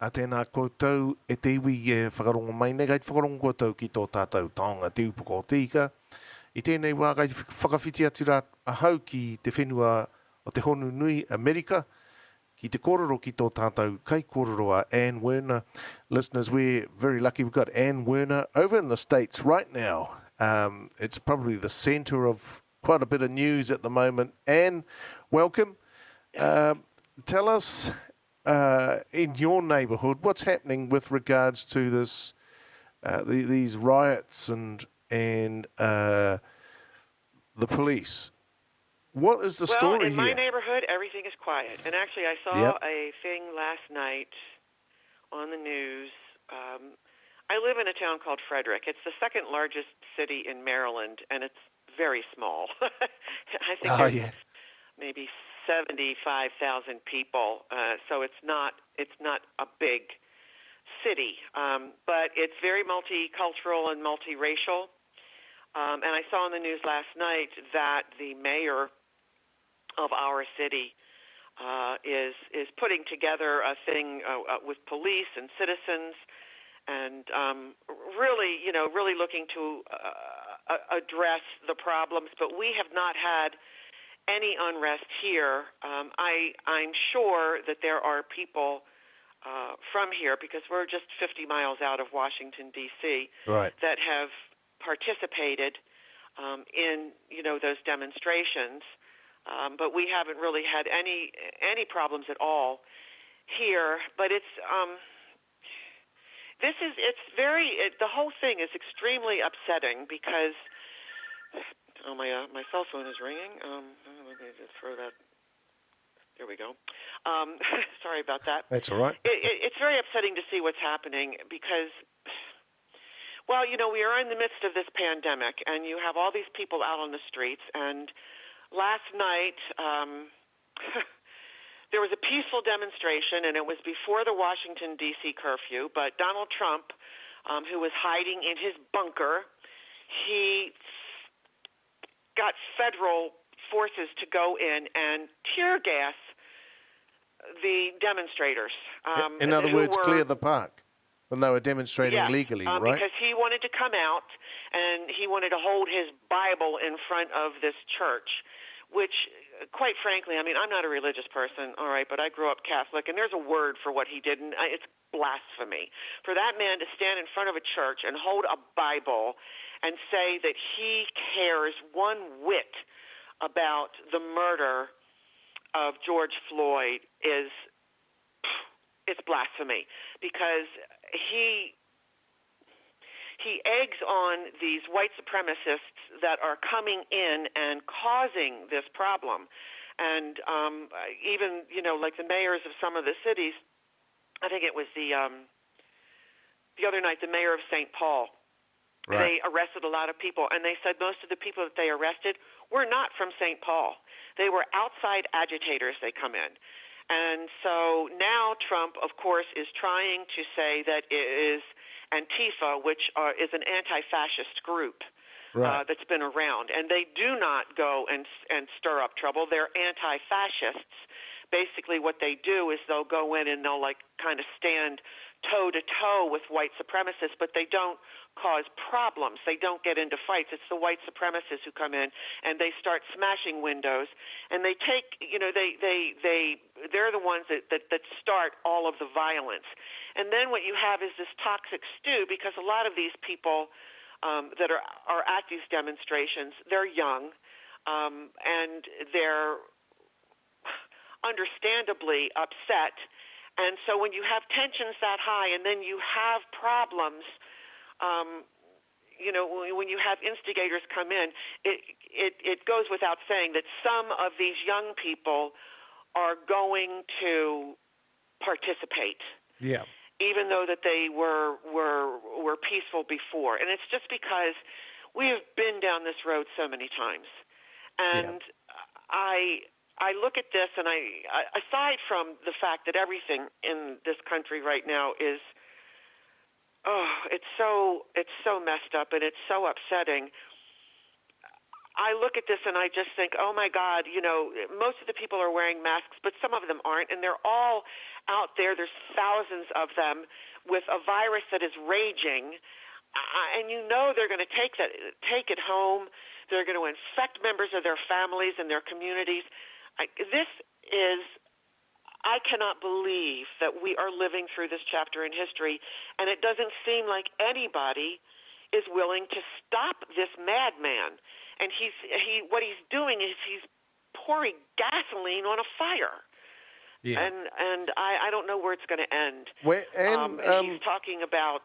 A tēnā koutou e te iwi whakarongo mai nei, gai whakarongo koutou ki tō tātou taonga Te Upoko o Te Ika. I tēnei wā gai whakawhiti atu rā ahau ki te whenua o te honu nui Amerika, ki te kororo ki tō tātou kai kororo a Ann Werner. Listeners, we're very lucky we've got Ann Werner over in the States right now. It's probably the centre of quite a bit of news at the moment. Ann, welcome. Tell us, in your neighbourhood, what's happening with regards to this, these riots and the police? What is the story in here? my neighborhood, everything is quiet. And actually, I saw a thing last night on the news. I live in a town called Frederick. It's the second largest city in Maryland, and it's very small. I think there's maybe 75,000 people, so it's not a big city, but it's very multicultural and multiracial. And I saw on the news last night that the mayor of our city is putting together a thing with police and citizens, and really looking to address the problems. But we have not had any unrest here. I'm sure that there are people from here, because we're just 50 miles out of Washington, D.C., that have participated in those demonstrations. But we haven't really had any problems at all here. But the whole thing is extremely upsetting, because my cell phone is ringing. Let me just throw that. There we go. Sorry about that. That's all right. It's very upsetting to see what's happening, because, well, we are in the midst of this pandemic, and you have all these people out on the streets. And last night, there was a peaceful demonstration, and it was before the Washington, D.C. curfew. But Donald Trump, who was hiding in his bunker, he got federal forces to go in and tear gas the demonstrators. In other words, clear the park when they were demonstrating legally, right? Because he wanted to come out and he wanted to hold his Bible in front of this church, which, quite frankly, I mean, I'm not a religious person, all right, but I grew up Catholic, and there's a word for what he did, and it's blasphemy. For that man to stand in front of a church and hold a Bible and say that he cares one whit about the murder of George Floyd it's blasphemy, because he eggs on these white supremacists that are coming in and causing this problem. And even, like the mayors of some of the cities, I think it was the other night, the mayor of St. Paul, they arrested a lot of people, and they said most of the people that they arrested were not from St. Paul. They were outside agitators. They come in. And so now Trump, of course, is trying to say that it is Antifa, which is an anti-fascist group that's been around. And they do not go and stir up trouble. They're anti-fascists. Basically what they do is they'll go in and they'll kind of stand toe-to-toe with white supremacists, but they don't cause problems. They don't get into fights. It's the white supremacists who come in and they start smashing windows, and they take, they're the ones that start all of the violence. And then what you have is this toxic stew, because a lot of these people that are at these demonstrations, they're young, and they're understandably upset. And so when you have tensions that high, and then you have problems, when you have instigators come in, it goes without saying that some of these young people are going to participate. Yeah. Even though that they were peaceful before. And it's just because we have been down this road so many times. And I look at this, and aside from the fact that everything in this country right now is, it's so messed up and it's so upsetting. I look at this and I just think, oh my God, most of the people are wearing masks, but some of them aren't, and they're all out out there. There's thousands of them with a virus that is raging, and you know they're going to take it home. They're going to infect members of their families and their communities. I cannot believe that we are living through this chapter in history, and it doesn't seem like anybody is willing to stop this madman. And what he's doing is he's pouring gasoline on a fire. Yeah. And I don't know where it's going to end. And he's talking about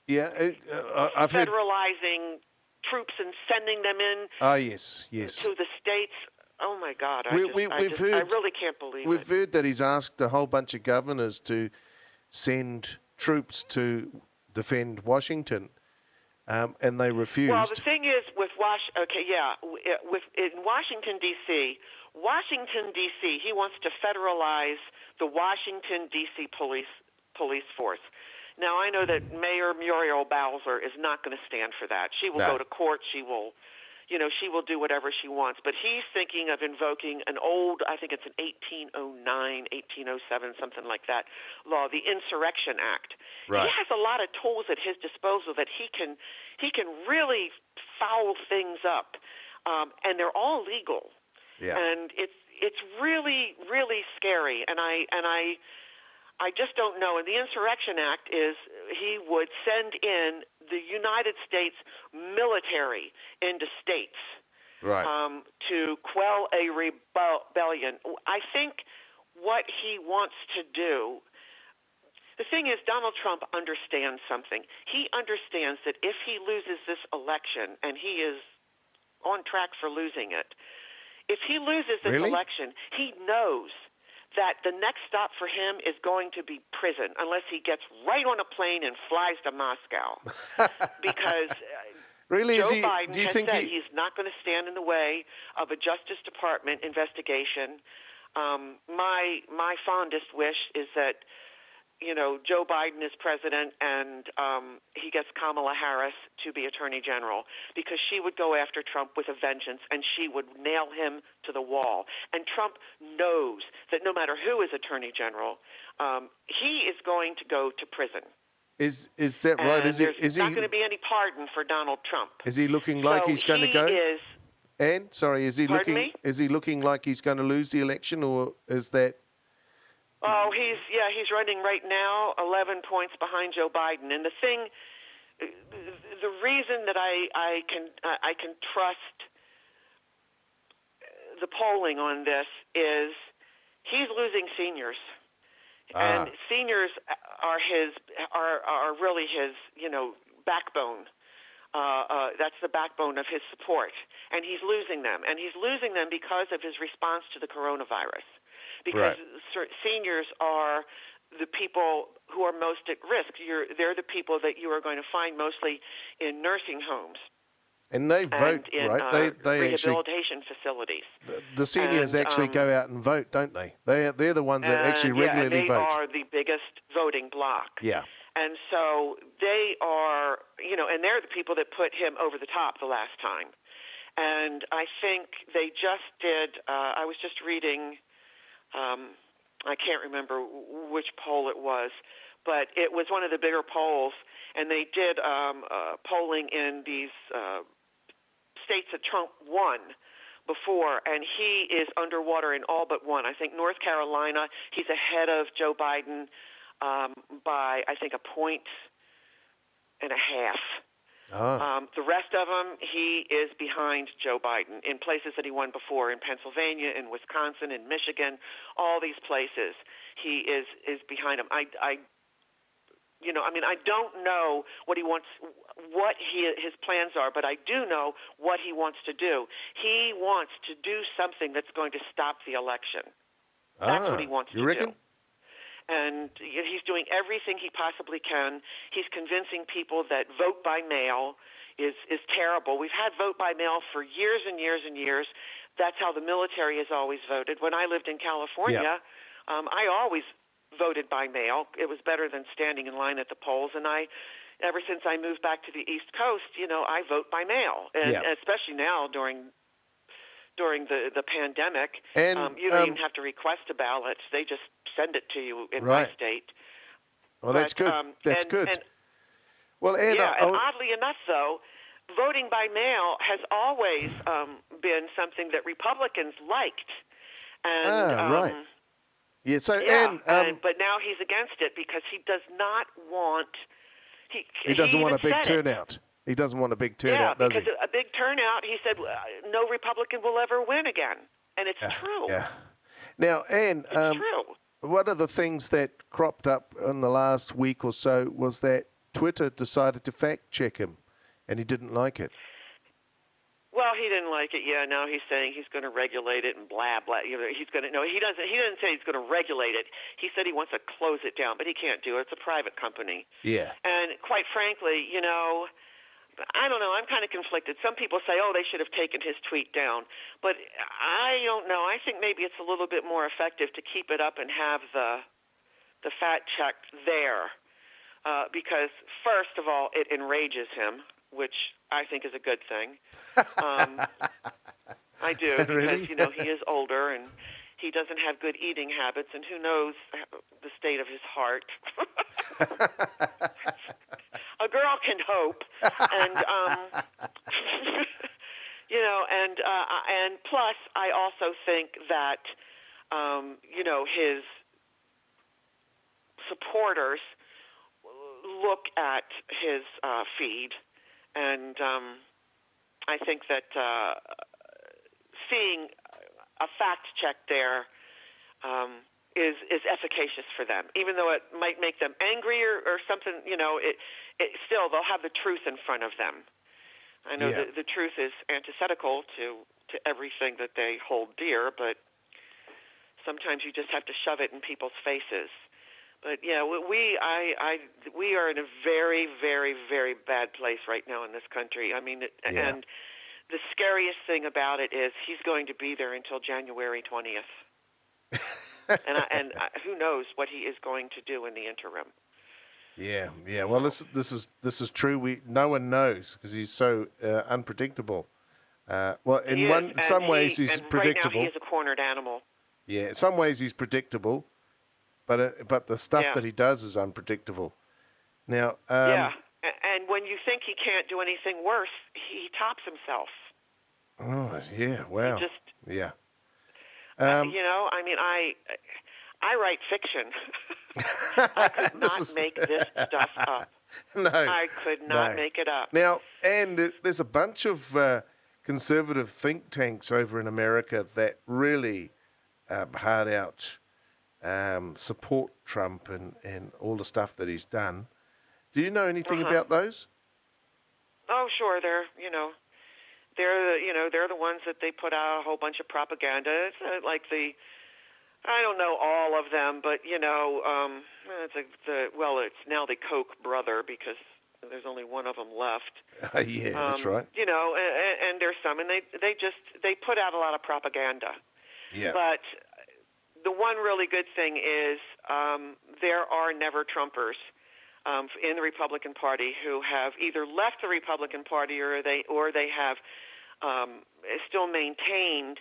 I've heard federalizing troops and sending them in yes. to the states. Oh, my God. I really can't believe it. We've heard that he's asked a whole bunch of governors to send troops to defend Washington, and they refused. Well, the thing is with in Washington, D.C., he wants to federalize the Washington, D.C. police force. Now, I know that Mayor Muriel Bowser is not going to stand for that. She will go to court. She will do whatever she wants. But he's thinking of invoking an old, I think it's an 1809, 1807, something like that, law, the Insurrection Act. Right. He has a lot of tools at his disposal that he can really foul things up, and they're all legal. Yeah. And it's really, really scary. And I just don't know. And the Insurrection Act is he would send in the United States military into states to quell a rebellion. I think what he wants to do, the thing is, Donald Trump understands something. He understands that if he loses this election, and he is on track for losing it, if he loses this election, he knows that the next stop for him is going to be prison, unless he gets right on a plane and flies to Moscow. Because Joe Biden has said he's not going to stand in the way of a Justice Department investigation. My fondest wish is that, Joe Biden is president and he gets Kamala Harris to be Attorney General, because she would go after Trump with a vengeance and she would nail him to the wall. And Trump knows that no matter who is Attorney General, he is going to go to prison. Is that right? There's not going to be any pardon for Donald Trump. Is he looking like he's going to go? Is he looking like he's going to lose the election, or is that? Oh, he's running right now 11 points behind Joe Biden. And the reason that I can trust the polling on this is he's losing seniors. And seniors are really his, backbone. That's the backbone of his support. And he's losing them. And he's losing them because of his response to the coronavirus. Because seniors are the people who are most at risk. They're the people that you are going to find mostly in nursing homes. And they vote, in, right? They rehabilitation facilities. The seniors actually go out and vote, don't they? They're the ones that actually regularly vote. They are the biggest voting bloc. Yeah. And so they are, and they're the people that put him over the top the last time. And I think they just did, I was just reading, I can't remember which poll it was, but it was one of the bigger polls, and they did polling in these states that Trump won before, and he is underwater in all but one. I think North Carolina, he's ahead of Joe Biden by, I think, 1.5 points. The rest of them, he is behind Joe Biden in places that he won before, in Pennsylvania, in Wisconsin, in Michigan, all these places. He is behind him. I don't know what he wants, his plans are, but I do know what he wants to do. He wants to do something that's going to stop the election. That's what he wants to do. And he's doing everything he possibly can. He's convincing people that vote by mail is terrible. We've had vote by mail for years and years and years. That's how the military has always voted. When I lived in California, I always voted by mail. It was better than standing in line at the polls. And ever since I moved back to the East Coast, I vote by mail. And especially now during the pandemic, and you don't even have to request a ballot. They just send it to you in Right. my state. Well, that's good. That's good. Well, Ann, yeah, and oddly enough, though, voting by mail has always been something that Republicans liked. And, right. Yeah, so, yeah, Ann, but now he's against it because he does not want... he doesn't want a big said turnout. He doesn't want a big turnout, does he? Yeah, because a big turnout, he said, no Republican will ever win again. And it's true. Yeah. Now, Ann, it's true. One of the things that cropped up in the last week or so was that Twitter decided to fact-check him, and he didn't like it. Well, he didn't like it. Yeah, now he's saying he's going to regulate it and blah blah. You know, he's going to. No, he doesn't. He doesn't say he's going to regulate it. He said he wants to close it down, but he can't do it. It's a private company. Yeah. And quite frankly, you know, I don't know. I'm kind of conflicted. Some people say, oh, they should have taken his tweet down, but I don't know. I think maybe it's a little bit more effective to keep it up and have the fact check there, because first of all, it enrages him, which I think is a good thing. I do, because, Really? you know, he is older and he doesn't have good eating habits, and who knows the state of his heart. A girl can hope, and you know, and plus, I also think that you know, his supporters look at his feed, and I think that seeing a fact check there is efficacious for them, even though it might make them angry or something. You know, it still, they'll have the truth in front of them. I know the truth is antithetical to everything that they hold dear, but sometimes you just have to shove it in people's faces. But yeah, we are in a very, very, very bad place right now in this country. I mean, and the scariest thing about it is he's going to be there until January 20th, and who knows what he is going to do in the interim. Yeah. Well, this is true. No one knows because he's so unpredictable. Well, in some ways he's predictable. Right now he is a cornered animal. Yeah, in some ways he's predictable, but the stuff that he does is unpredictable. Now, and when you think he can't do anything worse, he tops himself. Oh, yeah, wow. He just, yeah. You know, I mean, I write fiction. I could not make this stuff up. No, I could not make it up. Now, and there's a bunch of conservative think tanks over in America that really hard out support Trump and all the stuff that he's done. Do you know anything about those? Oh, sure. They're the ones that they put out a whole bunch of propaganda. It's like I don't know all of them, but you know, it's now the Koch brother because there's only one of them left. Yeah, that's right. You know, and there's some, and they put out a lot of propaganda. Yeah. But the one really good thing is there are never Trumpers in the Republican Party who have either left the Republican Party or they have still maintained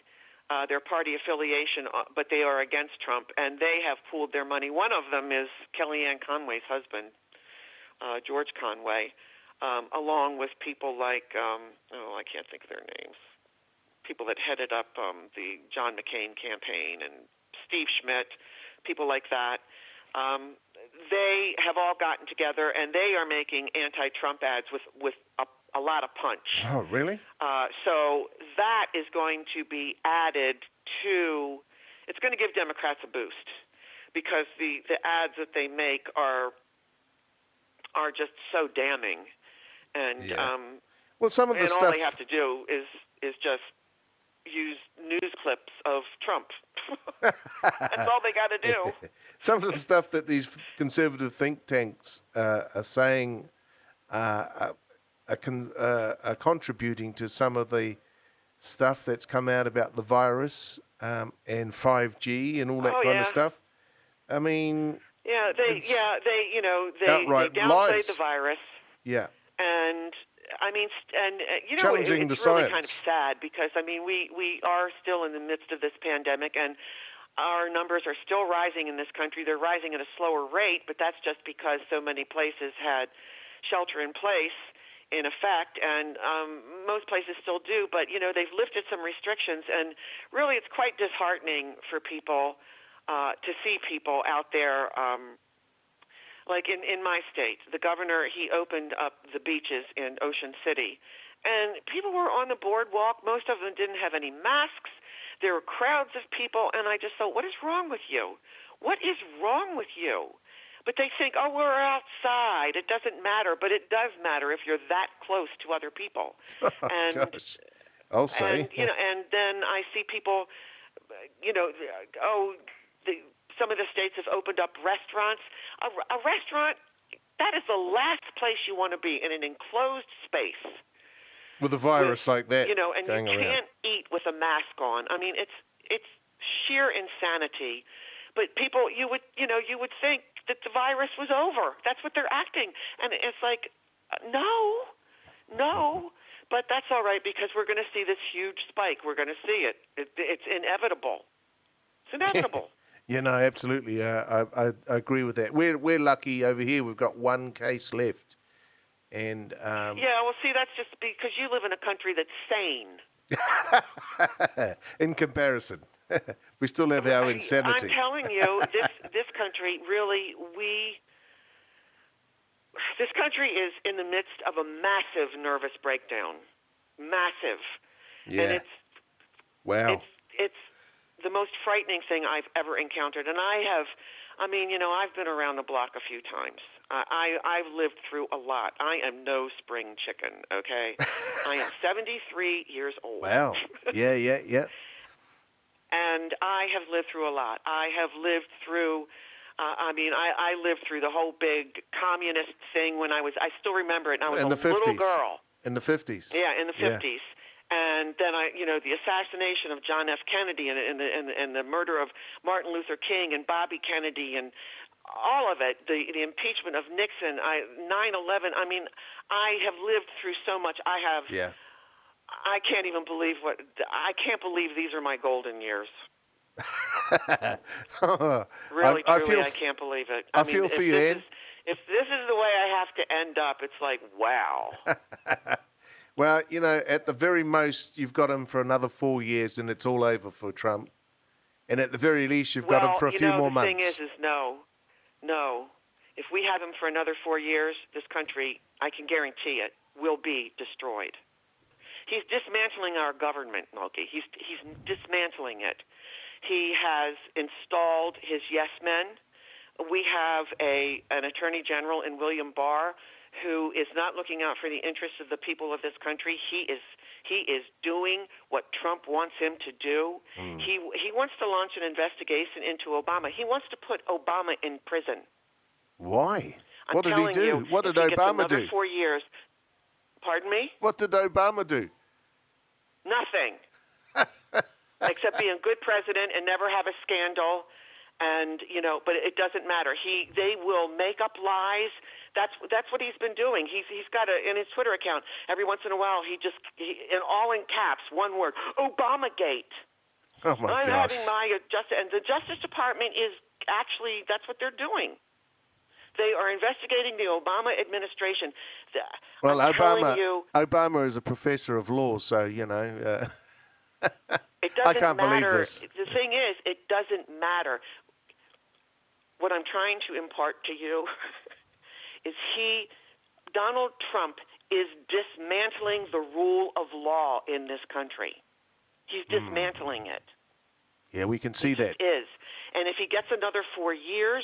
their party affiliation, but they are against Trump, and they have pooled their money. One of them is Kellyanne Conway's husband, George Conway, along with people like, I can't think of their names, people that headed up the John McCain campaign and Steve Schmidt, people like that. They have all gotten together, and they are making anti-Trump ads with a lot of punch. Oh, really? So that is going to be added to, it's going to give Democrats a boost because the ads that they make are just so damning. And well, some of the stuff, all they have to do is just use news clips of Trump. That's all they got to do. Some of the stuff that these conservative think tanks are saying are contributing to some of the stuff that's come out about the virus and 5G and all that kind of stuff. I mean, they downplayed lies. the virus. Yeah. And I mean, it's challenging really the science. Kind of sad because I mean we are still in the midst of this pandemic, and our numbers are still rising in this country. They're rising at a slower rate, but that's just because so many places had shelter in place in effect, and most places still do. But, they've lifted some restrictions, and really it's quite disheartening for people to see people out there. Like in my state, the governor, he opened up the beaches in Ocean City, and people were on the boardwalk. Most of them didn't have any masks. There were crowds of people, and I just thought, what is wrong with you? What is wrong with you? But they think, oh, we're outside. It doesn't matter. But it does matter if you're that close to other people. And, Gosh, I'll say. And then I see people, some of the states have opened up restaurants. A restaurant, that is the last place you want to be, in an enclosed space. With a virus like that, and going you around. can't eat with a mask on. I mean, it's sheer insanity. But people, you would think that the virus was over. That's what they're acting, and it's like, no. But that's all right, because we're going to see this huge spike. We're going to see it. It's inevitable. It's inevitable. Absolutely. I agree with that. We're lucky over here. We've got one case left. And well, see, that's just because you live in a country that's sane. In comparison, we still have our insanity. I'm telling you, this country really, this country is in the midst of a massive nervous breakdown. Massive. Yeah. And it's the most frightening thing I've ever encountered. And I've been around the block a few times. I've lived through a lot. I am no spring chicken, okay? I am 73 years old. Wow. Yeah. And I have lived through a lot. I have lived through, I lived through the whole big communist thing when I still remember it, and I was little girl. In the 50s. Yeah, in the 50s. Yeah. And then the assassination of John F. Kennedy and the murder of Martin Luther King and Bobby Kennedy and all of it, the impeachment of Nixon, 9/11. I mean, I have lived through so much. Yeah. I can't even believe I can't believe these are my golden years. Really, truly, I can't believe it. I feel for you, Ann. If this is the way I have to end up, it's like, wow. Well, at the very most, you've got him for another 4 years, and it's all over for Trump. And at the very least, you've got him for a few more months. The thing is no. If we have him for another 4 years, this country, I can guarantee it, will be destroyed. He's dismantling our government, Mulkey. He's dismantling it. He has installed his yes men. We have an attorney general in William Barr who is not looking out for the interests of the people of this country. He is doing what Trump wants him to do. He wants to launch an investigation into Obama. He wants to put Obama in prison. Why? What did he do? What did Obama do? 4 years. Pardon me? What did Obama do? Nothing. Except be a good president and never have a scandal. And, but it doesn't matter. They will make up lies. That's what he's been doing. He's got in his Twitter account, every once in a while, in all in caps, one word, Obamagate. Oh, my gosh. Having and the Justice Department is actually, that's what they're doing. They are investigating the Obama administration. Well, Obama is a professor of law, so, it doesn't I can't matter. believe this. The thing is, it doesn't matter. What I'm trying to impart to you is Donald Trump is dismantling the rule of law in this country. He's dismantling it. Yeah, we can see that. He is. And if he gets another 4 years,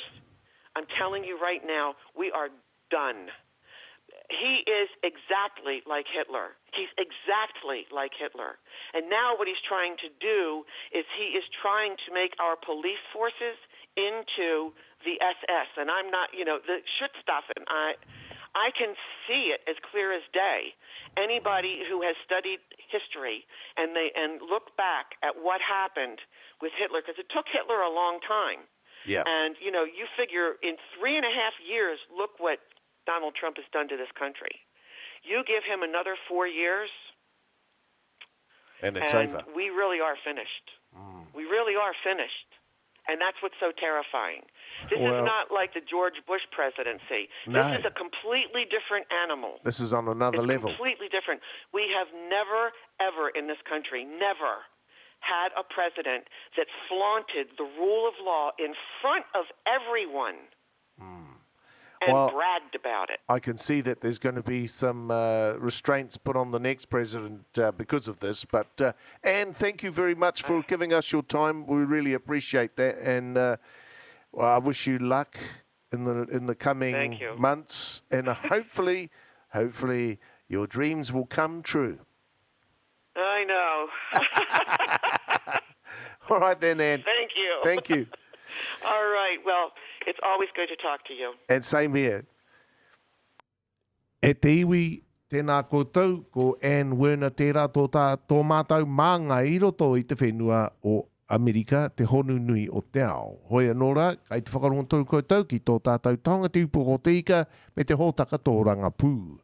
I'm telling you right now, we are done. He is exactly like Hitler. He's exactly like Hitler. And now what he's trying to do is he is trying to make our police forces into the SS. And I'm not, the Schutzstaffen, I can see it as clear as day. Anybody who has studied history and look back at what happened with Hitler, because it took Hitler a long time. Yeah. And, you figure in 3.5 years, look what Donald Trump has done to this country. You give him another 4 years, and it's over. We really are finished. We really are finished. And that's what's so terrifying. This is not like the George Bush presidency. No. This is a completely different animal. This is on another level. Completely different. We have never, ever in this country, never had a president that flaunted the rule of law in front of everyone and bragged about it. I can see that there's going to be some restraints put on the next president because of this. But Anne, thank you very much for giving us your time. We really appreciate that, and I wish you luck in the coming months, and hopefully your dreams will come true. I know. All right then, Anne. Thank you. Thank you. All right. Well, it's always good to talk to you. And same here. E te iwi, tēnā koutou, ko Ann Werner tērā tō mātou mānga i roto i te whenua o Amerika, te honu nui o te ao. Hoi anō rā, kai te whakarongo tō koutou ki tō tātou taonga Te Upoko Te Ika me te hōtaka tō Rangapū.